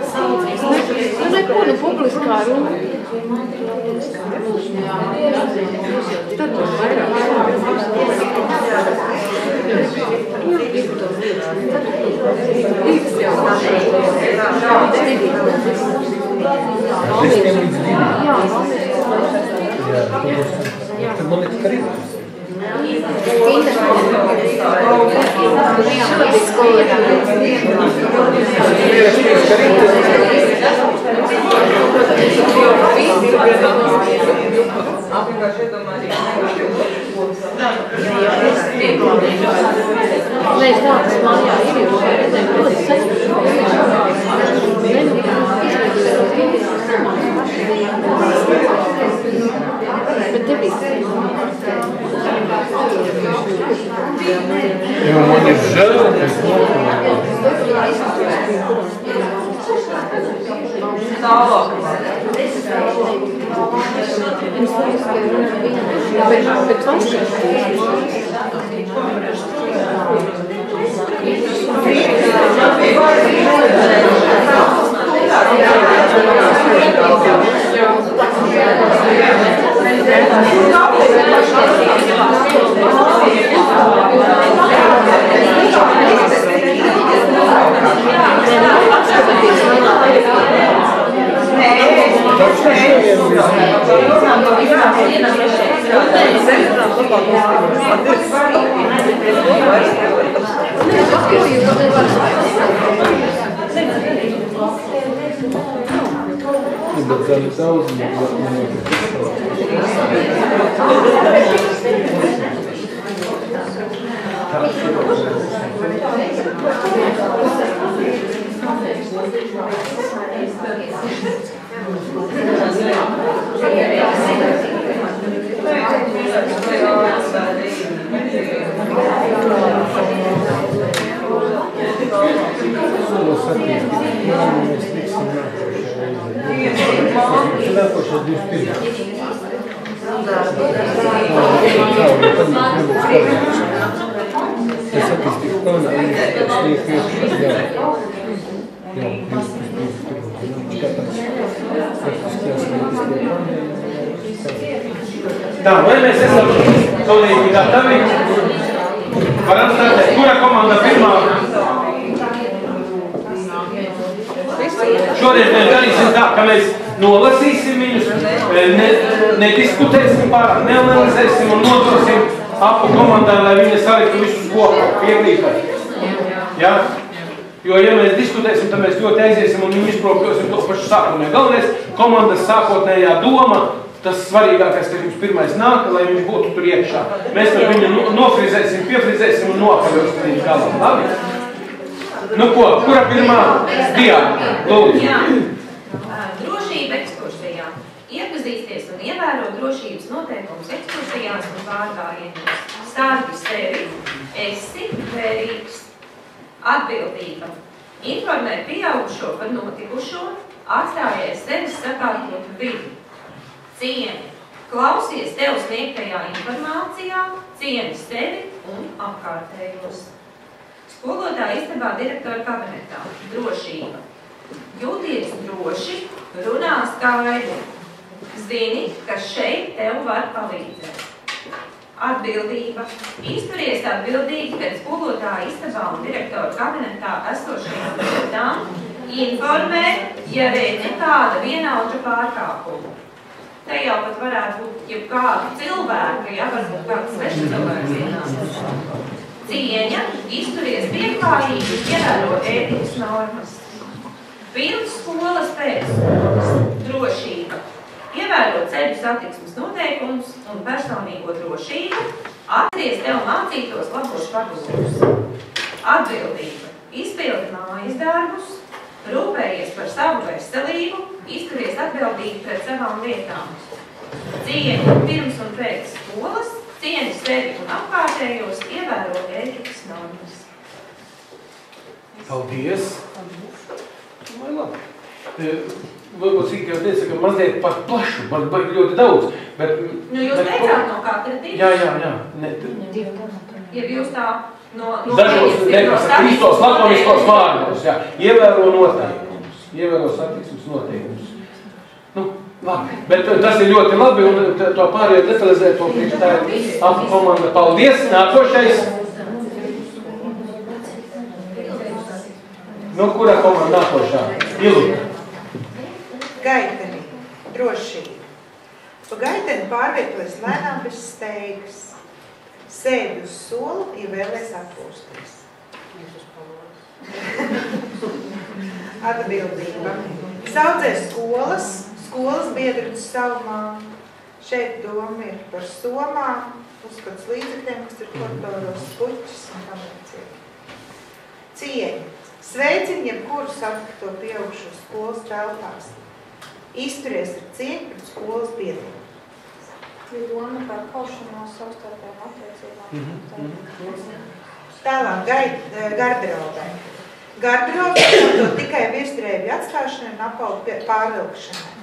Speaker 2: neko, publiskā runa. Tad vairāk.
Speaker 1: Tā, vai mēs esam kolēģi gatavi? Varam startēt. Kura komanda pirmā? Šodien mēs darīsim tā, ka mēs nolasīsim viņus, nediskutēsim pārāk, neanalizēsim un nodosim apu komandām, lai viņi saliktu visus kopā, piekrītat. Ja? Jo, ja mēs diskutēsim, tad mēs ļoti aiziesim un viņu izprokļosim to pašu sākumē. Galvenais komandas sākotnējā doma, tas svarīgākais, ka jums pirmais nāk, lai viņš būtu tur iekšā. Mēs ar viņu nofrizēsim, piefrizēsim un nokaļosim viņu galā. Labi? Nu ko, kura pirmā? Diana, lūdzu.
Speaker 6: Jā. Drošība ekskursijā. Iepazīsties un ievērot drošības noteikumus ekskursijās un pārgājienos. Sārgi sevi, esi vērīgs. Atbildība. Informē pieaugušo par notikušo, atstājies sevis sakārtot vidi. Cieni. Klausies tev sniegtajā informācijā, cieni sevi un apkārtējos. Skolotāja istabā direktora kabinetā. Drošība. Jūties droši, runā skaidri. Zini, ka šeit tev var palīdzēt. Atbildība. Izturies atbildīgi pēc skolotāja istabā un direktora kabinetā esošajām lietām. Informē, ja redzi kāda vienaudža pārkāpuma. Te jau pat varētu būt jebkāda cilvēka, ja varbūt kāds svešs cilvēks ienāk. Cieņa, izturies pieklājīgi, ievēro ētikas normas. Pirms skolas, pēc skolas. Drošība. Ievēro ceļu satiksmes noteikumus un personīgo drošību. Atceries tev mācītos labos padomus. Atbildība. Izpildi mājas darbus. Rūpējies par savu veselību. Izturies atbildīgi pret savām lietām. Cieņa pirms un pēc skolas. Cieni sevi un apkārtējos, ievēro ētikas normas.
Speaker 1: Paldies! Vai labi? Varbūt cik jau teica, ka mazliet par plašu, man ļoti daudz, bet...
Speaker 6: Nu, jūs teicāt no katra divas?
Speaker 1: Jā.
Speaker 6: Ja jūs tā no...
Speaker 1: Dažos nekasa īstos lakoniskos vārdos, jā. Ievēro noteikumus, ievēro satiksmes noteikumus. Nu, labi, bet tas ir ļoti labi un to pārējo detalizēt to priekš tā ir apu komanda. Paldies! Nākošais! Nu, kurā komanda nākošā? Iluka.
Speaker 7: Gaiteni, drošība. Pa gaiteni pārvietojas lēnām bez steigas. Sēdi uz solu, ja vēlies atpūsties. Atbildība. Saudzē skolas biedrus savu māmu. Šeit doma ir par somām, uzskats līdzekļiem, kas ir koridoros, puķis un tam līdzīgi. Cieņa. Sveicini jebkuru satikto pieaugušo skolas telpās. Izturies ar cieņu pret skolas biedriem.
Speaker 3: Ir doma par kaušanos savstarpējām attiecībām.
Speaker 7: Tālāk garderobē. Garderobē to tikai virsdrēbju atstāšanai un apavu pārvilkšanai.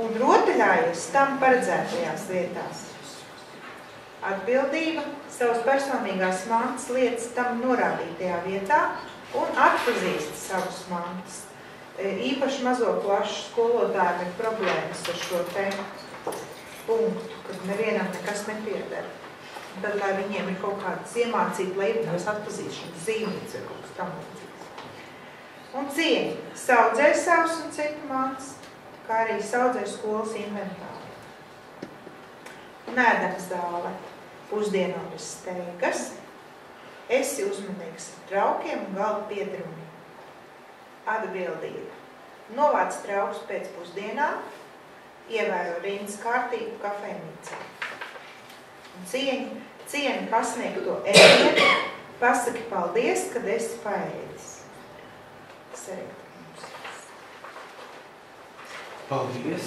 Speaker 7: Un rotaļājies tam paredzētajās vietās. Atbildība savas personīgās mantas lietas tam norādītajā vietā un atpazīst savus mantas. Īpaši mazo klašu skolotājiem ir problēmas ar šo te punktu, kad nevienam nekas nepieder. Bet, lai viņiem ir kaut kādas iemācīta leibnās atpazīšanas zīmītas vai kaut kas tam līdzīgs. Un cieņa. Saudzē savus un citu mantas, kā arī saudzē skolas inventāru. Nēdams zāle. Pusdienovis steigas. Esi uzmanīgs ar traukiem un galda piedrumiem. Atbildība. Novāc traukus pēc pusdienām. Ievēro rindas kārtību kafejnīcā. Un cieni pasniegto ēdienu. Pasaki paldies, kad esi paēdis.
Speaker 1: Paldies.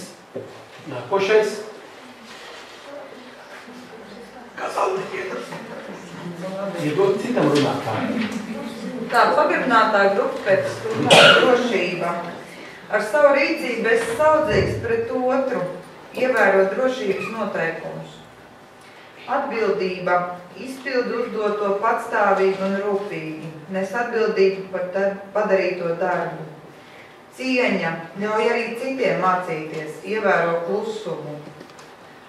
Speaker 1: Nākošais. Kas atliek? Iedod citam runātājiem.
Speaker 8: Tā pagarinātā grupa pēc stundām drošība. Ar savu rīcību esi saudzīgs pret otru, ievērot drošības noteikumus. Atbildība. Izpildu uzdoto patstāvīgi un rūpīgi. Nes atbildību par padarīto darbu. Cieņa. Ļauj arī citiem mācīties, ievēro klusumu.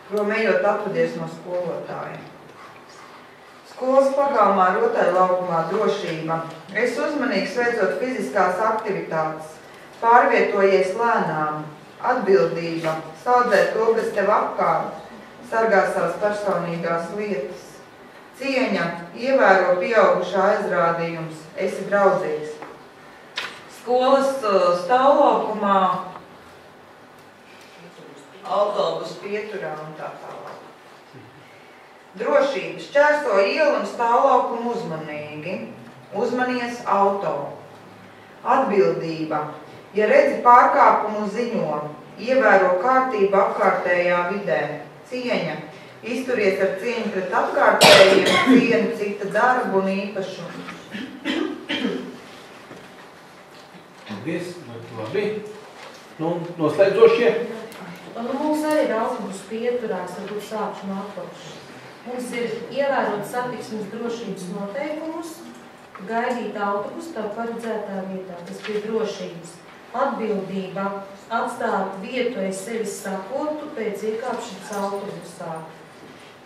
Speaker 8: Prom ejot atvadies no skolotāja. Skolas pagalmā rotaļlaukumā drošība. Es uzmanīgs veicot fiziskās aktivitātes. Pārvietojies lēnām. Atbildība. Saudzē to, kas tev apkārt. Sargā savas personīgās lietas. Cieņa. Ievēro pieaugušā aizrādījums. Esi draudzīgs. Skolas stāvlaukumā, autobusu pieturā un tā tālāk. Drošība. Šķērso ielu un stāvlaukumu uzmanīgi. Uzmanies auto. Atbildība. Ja redzi pārkāpumu, ziņo. Ievēro kārtību apkārtējā vidē. Cieņa. Izturies ar cieņu pret apkārtējiem, cienu cita darbu un īpašumu.
Speaker 1: Paldies, labi. Nu, noslēdzošie.
Speaker 6: Mums arī ir autobusu pieturās, varbūt sākšu no apakšas. Mums ir ievērot satiksmes drošības noteikumus, gaidīt autobusu tā paredzētā vietā, tas pie drošības. Atbildība. Atstāt vietu aiz sevis sakotu pēc iekāpšanas autobusā.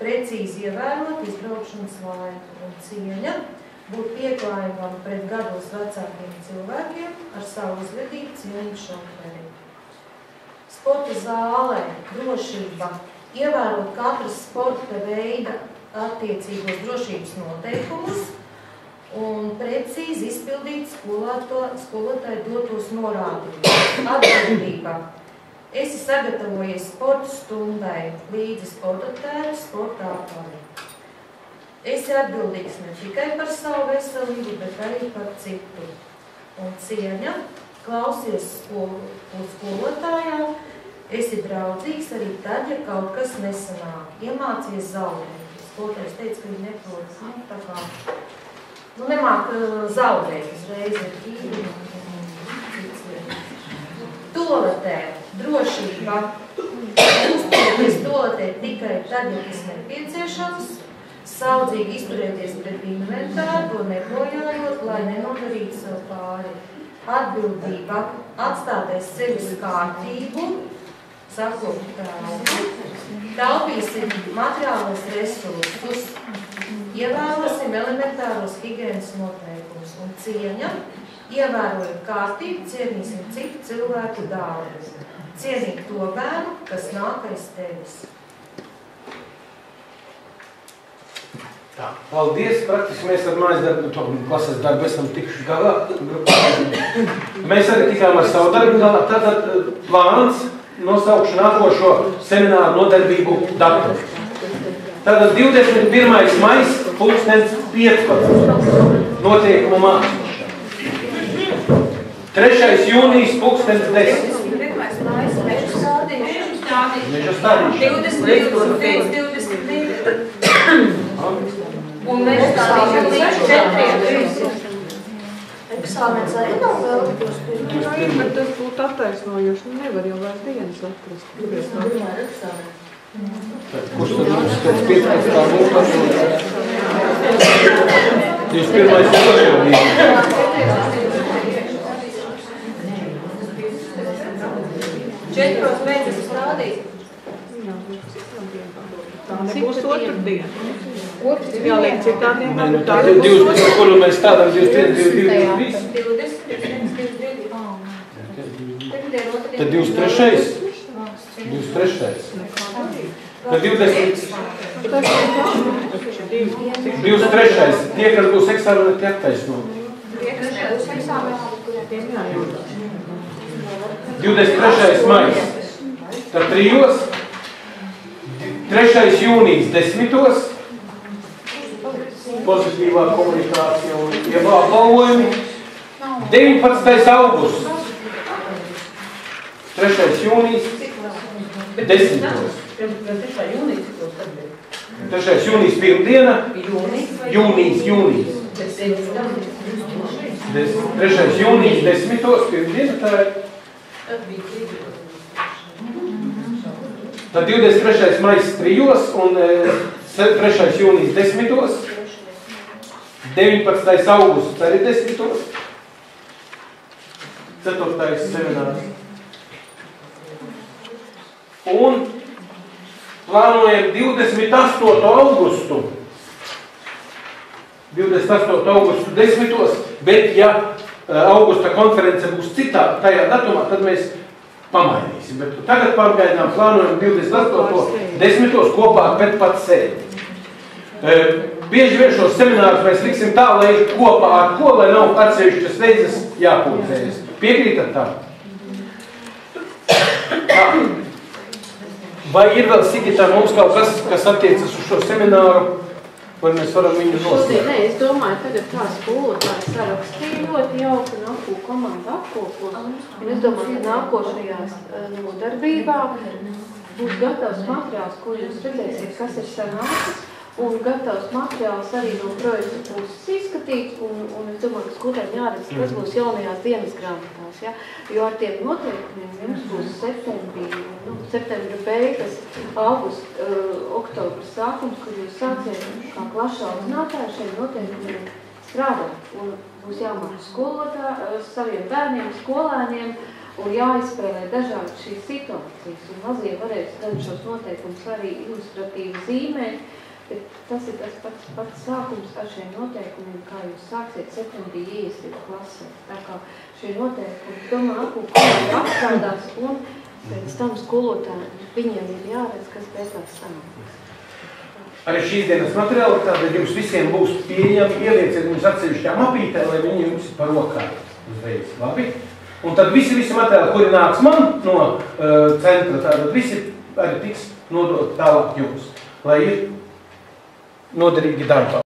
Speaker 6: Precīzi ievērot izbraukšanas laiku un cieņa. Būt pieklājībām pret gados vecākiem cilvēkiem ar savu uzvedību cieņu šoferi. Sporta zālē drošība. Ievērot katras sporta veida attiecīgos drošības noteikumus un precīzi izpildīt skolotāju dotos norādījumus. Atbildība. Esi sagatavojies sporta stundai, līdzi sporta tēru, sporta apari. Esi atbildīgs ne tikai par savu veselību, bet arī par citu. Un cieņa, klausies skolotājā, esi draudzīgs arī tad, ja kaut kas nesanāk. Iemācies zaudēt. Skolotājs teica, ka viņi neprot, tā kā, nemāk zaudēt uzreiz ar ķīri. Toaletē, drošība. Uzturēties toaletē tikai tad, ja tas nepieciešams. Saudzīgi izturēties pret inventāru, to nebojājot, lai nenodarītu sev pāri. Atbildība. Atstāties sevis kārtību, sakot tādu. Taupīsim materiālos resursus. Ievērosim elementāros higienas noteikumus un cieņa. Ievērojot kārtību, cienīsim citu cilvēku dāvas. Cienīt to bērnu, kas nāk aiz tevis.
Speaker 1: Tā, paldies. Praktiski mēs ar mājas darbu, klases darbu esam tikuši galā. Mēs arī tikām ar savu darbu galā. Tātad plāns nosaukšu nākošo semināru nodarbību datu. Tātad 21. maijs, 15. notiekumu mācīšana. 3. jūnijas, 10. Meža stādīšana.
Speaker 6: 22. Un mēs stādīšana līdz 4. Eksāmens arī nav vēl.
Speaker 5: Bet tas būtu attaisnojoši. Nevar jau vairs dienas atrast.
Speaker 1: Kurš tad mums pēc 15. mūsu 21.
Speaker 6: Četros beidzas strādīt.
Speaker 5: Tā nebūs otrdiena. Jāliek citā dienā.
Speaker 1: Nē, tā ir 20, kuru mēs stādām 21, 22. Tad 23. 23. Tad 20. 23. Tie, kas būs eksāmeni, tie attaisnot. 23. maijs. Tad 3. 3. jūnijas 10. Pozitīvā komunikācija un apbalvojumi. 19. augusts. 3. jūnijas 10. 3. jūnijas pirmdiena. Jūnijas. 3. jūnijas 10. pirmdiena. Tā ir. Tad 23. maijs 3. un 3. jūnijas 10. 19. augusts arī 10. 4. seminārs. Un plānojam 28. augustu. 28. augustu 10. Bet ja augusta konference būs citā tajā datumā, tad mēs pamainīsim. Bet tagad pagaidām plānojam 28. 10. kopā pēc pats sēdi. Bieži vien šos seminārus mēs liksim tā, lai ir kopā ar ko, lai nav atsevišķas reizes jāpulcējas. Piekrītat tā? Tā. Vai ir vēl Sigitā mums kaut kas, kas attiecas uz šo semināru, vai mēs varam viņu noslēgt?
Speaker 2: Nē, es domāju, tagad kā skolotāji sarakstīja ļoti jauki un apkū komandu apkopos. Un es domāju, ka nākošajās nodarbībā būs gatavs materiāls, ko jūs redzēsiet, kas ir sanācis, un gatavs materiāls arī no projekta puses izskatīts, un es domāju, ka skolotāji jāredz, kas būs jaunajās dienas grāmatās, ja? Jo ar tiem noteikumiem jums būs septembra beigas, oktobra sākums, kur jūs sāciet kā klašu audzinātāji šiem noteikumiem strādāt, un būs jāmāca skolotāji, saviem bērniem, skolēniem, un jāizspēlē dažādi šīs situācijas, un mazie varēs gan šos noteikumus arī ilustratīvi zīmēt, bet tas ir tas pats sākums ar šiem noteikumiem, kā jūs sāksiet septembrī ieiesiet klasē. Tā kā šie noteikumi, domāju, apkopā apstrādās, un pēc tam skolotāji, viņiem ir jāredz, kas beigās sanāks.
Speaker 1: Arī šīs dienas materiāli, tātad jums visiem būs pieejami, ielieciet mums atsevišķā mapītē, lai viņi jums par rokā uzreiz, labi? Un tad visi materiāli, kuri nāks man no centra, tātad visi arī tiks nodot tālāk jums, lai ir noderīgi darbā.